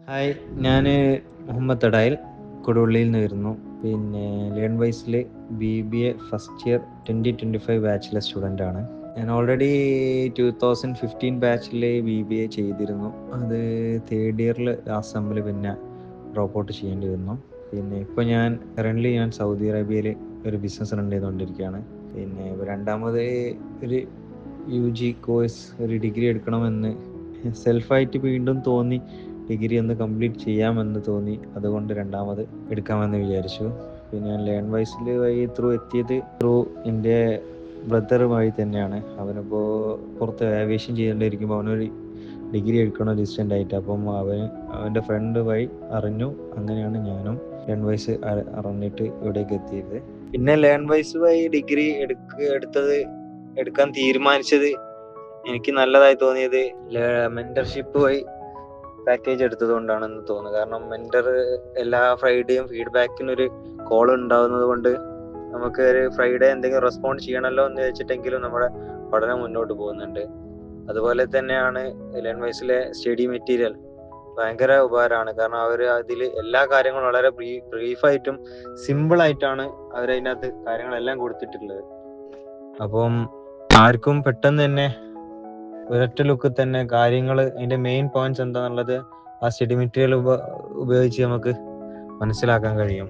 Hi, ഞാൻ മുഹമ്മദ് തടായിൽ കൊടുവള്ളിയിൽ നിന്ന് വരുന്നു. പിന്നെ ലേൺ വൈസിൽ BBA ഫസ്റ്റ് ഇയർ 2025 ബാച്ചിലെ സ്റ്റുഡൻ്റ് ആണ്. ഞാൻ ഓൾറെഡി 2015 ബാച്ചിൽ BBA ചെയ്തിരുന്നു. അത് തേർഡ് ഇയറിൽ ലാസ്റ്റ് സെമ്മിൽ പിന്നെ ഡ്രോപ്പ് ഔട്ട് ചെയ്യേണ്ടി വന്നു. പിന്നെ ഇപ്പോൾ ഞാൻ സൗദി അറേബ്യയിൽ ഒരു ബിസിനസ് റൺ ചെയ്തുകൊണ്ടിരിക്കുകയാണ്. പിന്നെ രണ്ടാമത് ഒരു UG കോഴ്സ്, ഒരു ഡിഗ്രി എടുക്കണമെന്ന് സെൽഫായിട്ട് വീണ്ടും തോന്നി. ഡിഗ്രി ഒന്ന് കംപ്ലീറ്റ് ചെയ്യാമെന്ന് തോന്നി. അതുകൊണ്ട് രണ്ടാമത് എടുക്കാമെന്ന് വിചാരിച്ചു. പിന്നെ ഞാൻ ലേൺ വൈസിൽ എത്തിയത് എൻ്റെ ബ്രദർ വഴി തന്നെയാണ്. അവനിപ്പോൾ പുറത്ത് ഏവിയേഷൻ ചെയ്തുകൊണ്ടിരിക്കുമ്പോൾ അവനൊരു ഡിഗ്രി എടുക്കണം ഡിസ്റ്റൻ്റ് ആയിട്ട്. അപ്പം അവൻ്റെ ഫ്രണ്ട് വഴി അറിഞ്ഞു. അങ്ങനെയാണ് ഞാനും ലേൺ വൈസ് അറിഞ്ഞിട്ട് ഇവിടേക്ക് എത്തിയത്. പിന്നെ ലേൺ വൈസ് വഴി ഡിഗ്രി എടുക്കാൻ തീരുമാനിച്ചത് എനിക്ക് നല്ലതായി തോന്നിയത് മെന്റർഷിപ്പ് വഴി പാക്കേജ് എടുത്തത് കൊണ്ടാണെന്ന് തോന്നുന്നു. കാരണം മെന്റർ എല്ലാ ഫ്രൈഡേയും ഫീഡ്ബാക്കിനൊരു കോൾ ഉണ്ടാവുന്നത് കൊണ്ട് നമുക്ക് ഒരു ഫ്രൈഡേ എന്തെങ്കിലും റെസ്പോണ്ട് ചെയ്യണമല്ലോ എന്ന് വെച്ചിട്ടെങ്കിലും നമ്മുടെ പഠനം മുന്നോട്ട് പോകുന്നുണ്ട്. അതുപോലെ തന്നെയാണ് ലേൺ വൈസിലെ സ്റ്റഡി മെറ്റീരിയൽ ഭയങ്കര ഉപകാരമാണ്. കാരണം അവർ അതിൽ എല്ലാ കാര്യങ്ങളും വളരെ ബ്രീഫായിട്ടും സിമ്പിളായിട്ടാണ് അവരതിനകത്ത് കാര്യങ്ങളെല്ലാം കൊടുത്തിട്ടുള്ളത്. അപ്പം ആർക്കും പെട്ടെന്ന് തന്നെ ഒരൊറ്റ ലുക്കിൽ തന്നെ കാര്യങ്ങൾ, അതിന്റെ മെയിൻ പോയിന്റ്സ് എന്താണെന്നുള്ളത് ആ സ്റ്റഡി മെറ്റീരിയൽ ഉപയോഗിച്ച് നമുക്ക് മനസ്സിലാക്കാൻ കഴിയും.